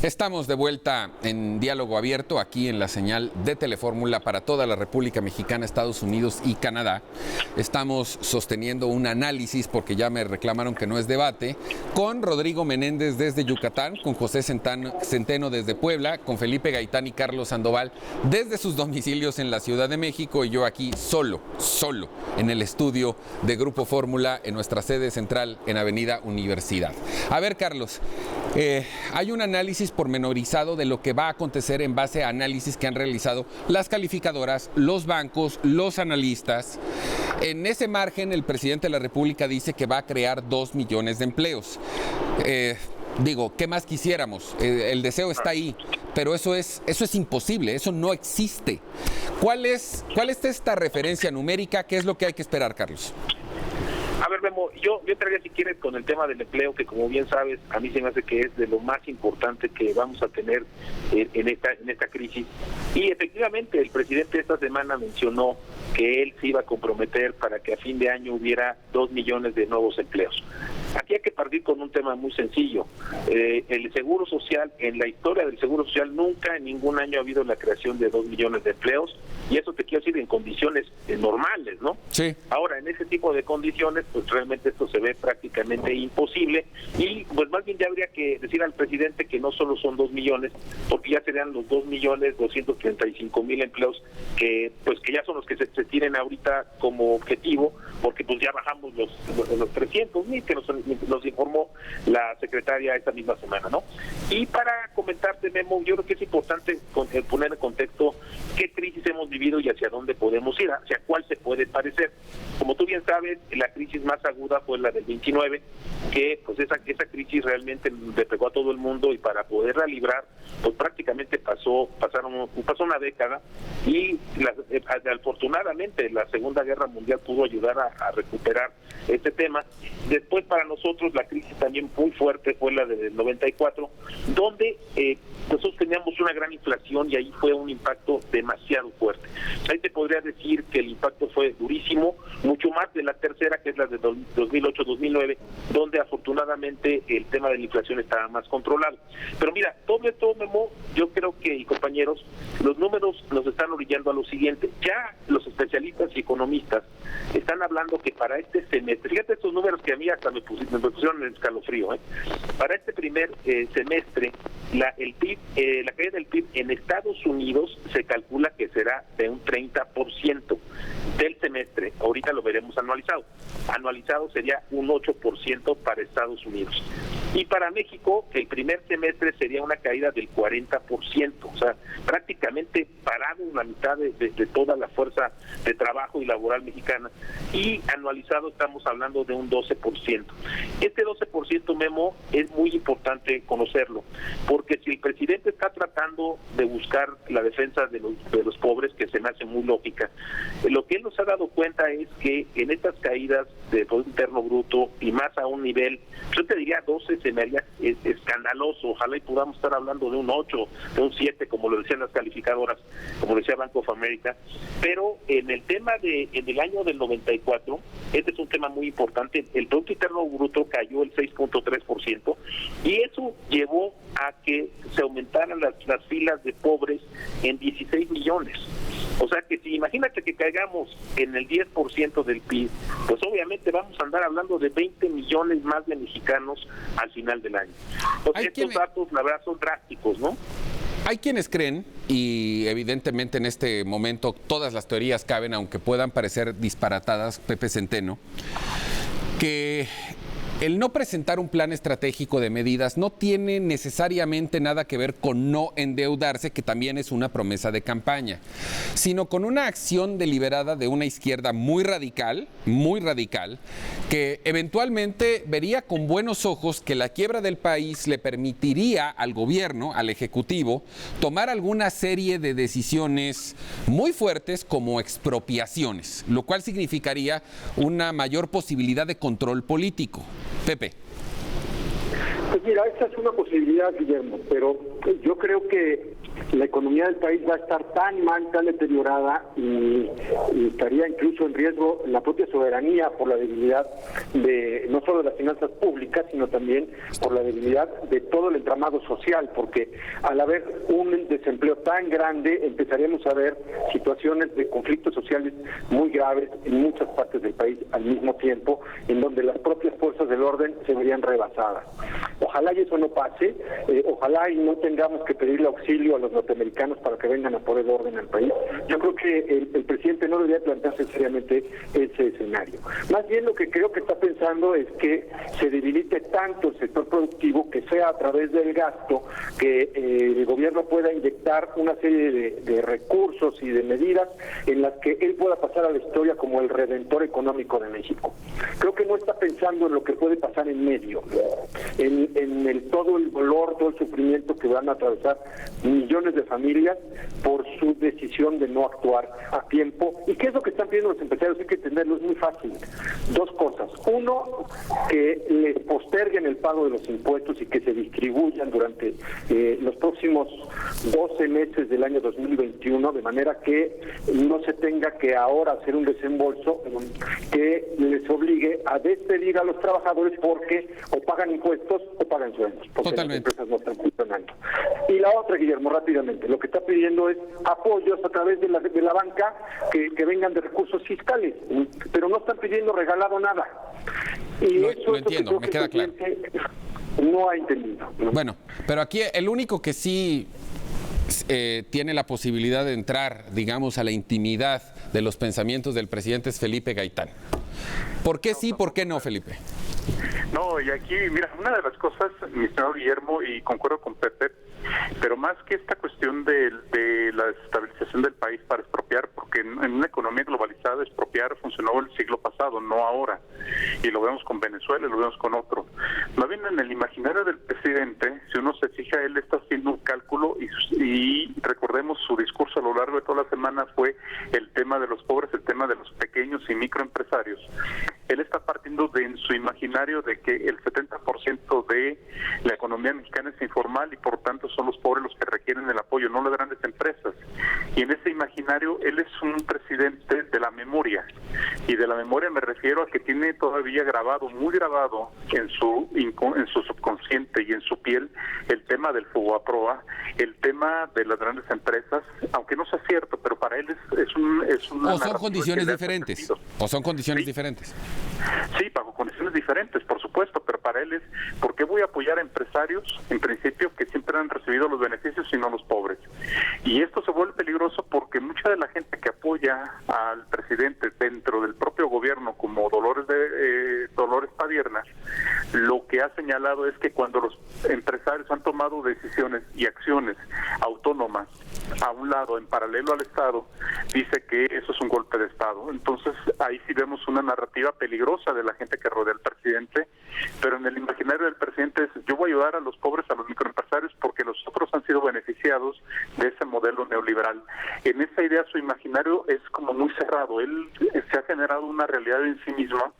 Estamos de vuelta en Diálogo Abierto, aquí en la señal de Telefórmula para toda la República Mexicana, Estados Unidos y Canadá. Estamos sosteniendo un análisis, porque ya me reclamaron que no es debate, con Rodrigo Menéndez desde Yucatán, con José Centeno desde Puebla, con Felipe Gaitán y Carlos Sandoval desde sus domicilios en la Ciudad de México, y yo aquí solo en el estudio de Grupo Fórmula en nuestra sede central en Avenida Universidad. A ver, Carlos, hay un análisis pormenorizado de lo que va a acontecer en base a análisis que han realizado las calificadoras, los bancos, los analistas. En ese margen, el presidente de la República dice que va a crear 2 millones de empleos. ¿Qué más quisiéramos? El deseo está ahí, pero eso es imposible, eso no existe. ¿Cuál es esta referencia numérica? ¿Qué es lo que hay que esperar, Carlos? A ver, Memo, yo entraría, si quieres, con el tema del empleo, que como bien sabes, a mí se me hace que es de lo más importante que vamos a tener en esta crisis. Y efectivamente, el presidente esta semana mencionó que él se iba a comprometer para que a fin de año hubiera 2 millones de nuevos empleos. Aquí hay que partir con un tema muy sencillo. El Seguro Social, en la historia del Seguro Social, nunca en ningún año ha habido la creación de 2 millones de empleos, y eso te quiero decir en condiciones normales, ¿no? Sí. Ahora, en ese tipo de condiciones, pues realmente esto se ve prácticamente imposible, y pues más bien ya habría que decir al presidente que no solo son 2 millones, porque ya serían los 2.235.000 empleos que ya son los que se tienen ahorita como objetivo, porque pues ya bajamos los 300.000 que nos informó la secretaria esta misma semana, ¿no? Y para comentarte, Memo, yo creo que es importante poner en contexto qué crisis hemos vivido y hacia dónde podemos ir, hacia cuál se puede parecer. Como tú bien sabes, la crisis más aguda fue la del 29, que pues esa crisis realmente le pegó a todo el mundo, y para poderla librar, pues prácticamente pasó una década, y afortunadamente la Segunda Guerra Mundial pudo ayudar a recuperar este tema. Después, para nosotros, la crisis también muy fuerte fue la del 94, donde nosotros teníamos una gran inflación, y ahí fue un impacto demasiado fuerte. Ahí te podría decir que el impacto fue durísimo, mucho más de la tercera, que es la de 2008-2009, donde afortunadamente el tema de la inflación estaba más controlado. Pero mira, todo esto, Memo, yo creo que, y compañeros, los números nos están orillando a lo siguiente. Ya los especialistas y economistas están hablando que para este semestre, fíjate estos números que a mí hasta me pusieron en escalofrío, para este primer semestre, la caída del PIB en Estados Unidos se calcula que será de un 30% del semestre. Ahorita lo veremos anualizado. Anualizado sería un 8% para Estados Unidos. Y para México, el primer semestre sería una caída del 40%, o sea, prácticamente parado en la mitad de toda la fuerza de trabajo y laboral mexicana. Y anualizado estamos hablando de un 12%. Este 12%, Memo, es muy importante conocerlo, porque si el presidente está tratando de buscar la defensa de los pobres, que se me hace muy lógica, lo que él nos ha dado cuenta es que en estas caídas de Producto Interno Bruto, y más a un nivel, yo te diría 12, se me haría escandaloso. Ojalá y podamos estar hablando de un 8, de un 7, como lo decían las calificadoras, como decía Bank of America. Pero en el tema en el año del 94, este es un tema muy importante, el Producto Interno Bruto cayó el 6.3%, y eso llevó a que se aumentaran las filas de pobres en 16 millones. O sea que si imagínate que caigamos en el 10% del PIB, pues obviamente vamos a andar hablando de 20 millones más de mexicanos al final del año. Entonces estos datos, la verdad, son drásticos, ¿no? Hay quienes creen, y evidentemente en este momento todas las teorías caben, aunque puedan parecer disparatadas, Pepe Centeno, que el no presentar un plan estratégico de medidas no tiene necesariamente nada que ver con no endeudarse, que también es una promesa de campaña, sino con una acción deliberada de una izquierda muy radical, que eventualmente vería con buenos ojos que la quiebra del país le permitiría al gobierno, al Ejecutivo, tomar alguna serie de decisiones muy fuertes como expropiaciones, lo cual significaría una mayor posibilidad de control político. Pepe. Pues mira, esta es una posibilidad, Guillermo, pero yo creo que la economía del país va a estar tan mal, tan deteriorada y estaría incluso en riesgo la propia soberanía por la debilidad de no solo de las finanzas públicas, sino también por la debilidad de todo el entramado social, porque al haber un desempleo tan grande empezaríamos a ver situaciones de conflictos sociales muy graves en muchas partes del país al mismo tiempo, en donde las propias fuerzas del orden se verían rebasadas. Ojalá y eso no pase, ojalá y no tengamos que pedirle auxilio a los norteamericanos para que vengan a poner orden al país. Yo creo que el presidente no debería plantearse seriamente ese escenario. Más bien lo que creo que está pensando es que se debilite tanto el sector productivo que sea a través del gasto que el gobierno pueda inyectar una serie de recursos y de medidas en las que él pueda pasar a la historia como el redentor económico de México. Creo que no está pensando en lo que puede pasar en medio, en todo el dolor, todo el sufrimiento que van a atravesar millones de familias por su decisión de no actuar a tiempo. ¿Y qué es lo que están pidiendo los empresarios? Hay que entenderlo, es muy fácil. Dos cosas. Uno, que les posterguen el pago de los impuestos y que se distribuyan durante los próximos 12 meses del año 2021, de manera que no se tenga que ahora hacer un desembolso que les obligue a despedir a los trabajadores porque o pagan impuestos o pagan sueldos, porque Totalmente. las empresas no están funcionando. Y la otra, Guillermo, rápidamente, lo que está pidiendo es apoyos a través de la banca que vengan de recursos fiscales, pero no están pidiendo regalado nada. Y Lo eso entiendo, me queda claro. No ha entendido, ¿no? Bueno, pero aquí el único que sí tiene la posibilidad de entrar, digamos, a la intimidad de los pensamientos del presidente es Felipe Gaitán. ¿Por qué sí, por qué no, Felipe? No, y aquí, mira, una de las cosas, mi señor Guillermo, y concuerdo con Pepe, pero más que esta cuestión de la estabilización del país para expropiar, porque en una economía globalizada expropiar funcionó el siglo pasado, no ahora, y lo vemos con Venezuela y lo vemos con otro. Más bien en el imaginario del presidente, si uno se fija, él está haciendo un cálculo y recordemos su discurso a lo largo de toda la semana fue el tema de los pobres, el tema de los pequeños y microempresarios. Él está partiendo de en su imaginario de que el 70% de la economía mexicana es informal y por tanto son los pobres los que requieren el apoyo, no las grandes empresas. Y en ese imaginario él es un presidente de la memoria. Y de la memoria me refiero a que tiene todavía grabado, muy grabado en su subconsciente y en su piel el tema del Fobaproa, el tema de las grandes empresas, aunque no sea cierto, pero para él es una... ¿O son condiciones diferentes? ¿O son condiciones diferentes? Sí, bajo condiciones diferentes, por supuesto, pero para él es, ¿por qué voy a apoyar a empresarios, en principio, que siempre han recibido los beneficios y no los pobres? Y esto se vuelve peligroso porque mucha de la gente que apoya al presidente dentro del propio gobierno, como Dolores Padierna, lo que ha señalado es que cuando los empresarios han tomado decisiones y acciones autónomas a un lado, en paralelo al Estado, dice que eso es un golpe de Estado. Entonces, ahí sí vemos una narrativa peligrosa de la gente que rodea al presidente, pero en el imaginario del presidente es, yo voy a ayudar a los pobres, a los microempresarios, porque los otros han sido beneficiados de ese modelo neoliberal. En esa idea, su imaginario es como muy cerrado. Él se ha generado una realidad en sí misma,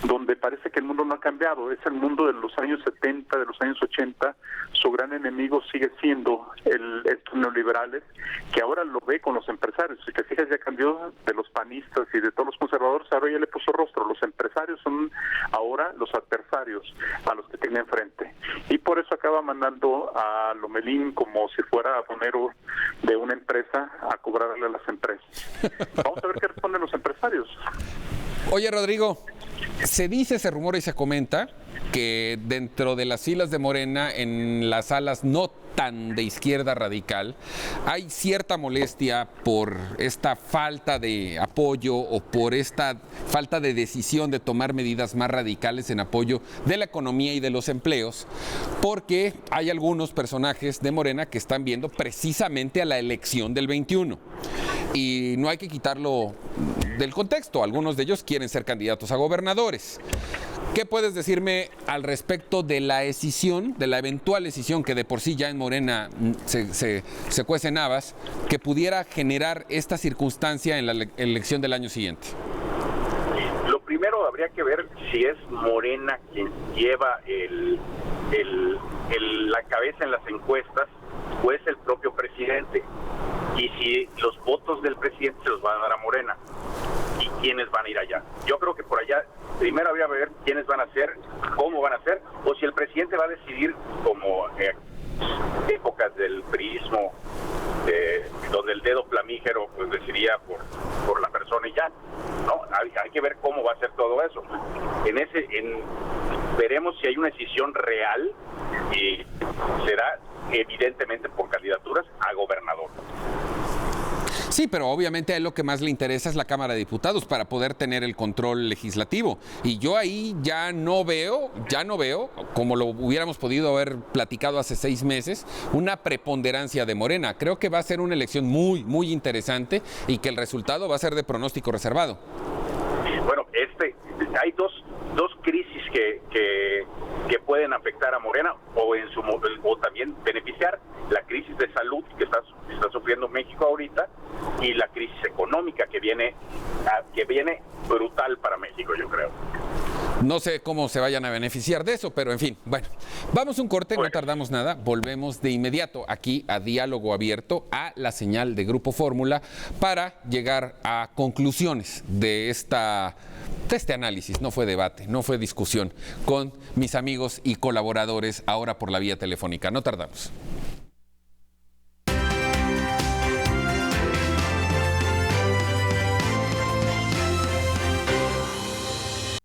donde parece que el mundo no ha cambiado. Es el mundo de los años 70, de los años 80. Su gran enemigo sigue siendo estos neoliberales, que ahora lo ve con los empresarios. Si te fijas, ya cambió de los panistas y de todos los conservadores, ahora ya le puso rostro. Los empresarios son ahora los adversarios a los que tiene enfrente. Y por eso acaba mandando a Lomelín como si fuera abonero de una empresa a cobrarle a las empresas. Vamos a ver qué responden los empresarios. Oye, Rodrigo, se dice, se rumora y se comenta que dentro de las filas de Morena, en las alas no tan de izquierda radical, hay cierta molestia por esta falta de apoyo o por esta falta de decisión de tomar medidas más radicales en apoyo de la economía y de los empleos, porque hay algunos personajes de Morena que están viendo precisamente a la elección del 21. Y no hay que quitarlo del contexto. Algunos de ellos quieren ser candidatos a gobernadores. ¿Qué puedes decirme al respecto de la decisión, de la eventual decisión que de por sí ya en Morena se cuecen habas, que pudiera generar esta circunstancia en la elección del año siguiente? Lo primero habría que ver si es Morena quien lleva la cabeza en las encuestas o es el propio presidente, y si los votos del presidente se los van a dar a Morena y quiénes van a ir allá. Yo creo que por allá primero habría que ver quiénes van a ser, cómo van a ser, o si el presidente va a decidir como épocas del priismo, donde el dedo flamígero pues decidiría por la persona y ya. No, hay que ver cómo va a ser todo eso. Veremos si hay una decisión real, y será evidentemente por candidaturas a gobernador. Sí, pero obviamente a él lo que más le interesa es la Cámara de Diputados para poder tener el control legislativo. Y yo ahí ya no veo, como lo hubiéramos podido haber platicado hace 6 meses, una preponderancia de Morena. Creo que va a ser una elección muy, muy interesante y que el resultado va a ser de pronóstico reservado. Bueno, hay dos crisis que pueden afectar a Morena o también beneficiar: la crisis de salud que está sufriendo México ahorita, y la crisis económica que viene brutal para México, yo creo. No sé cómo se vayan a beneficiar de eso, pero en fin, bueno, vamos a un corte, no tardamos nada, volvemos de inmediato aquí a Diálogo Abierto, a la señal de Grupo Fórmula, para llegar a conclusiones de este análisis. No fue debate, no fue discusión, con mis amigos y colaboradores ahora por la vía telefónica. No tardamos.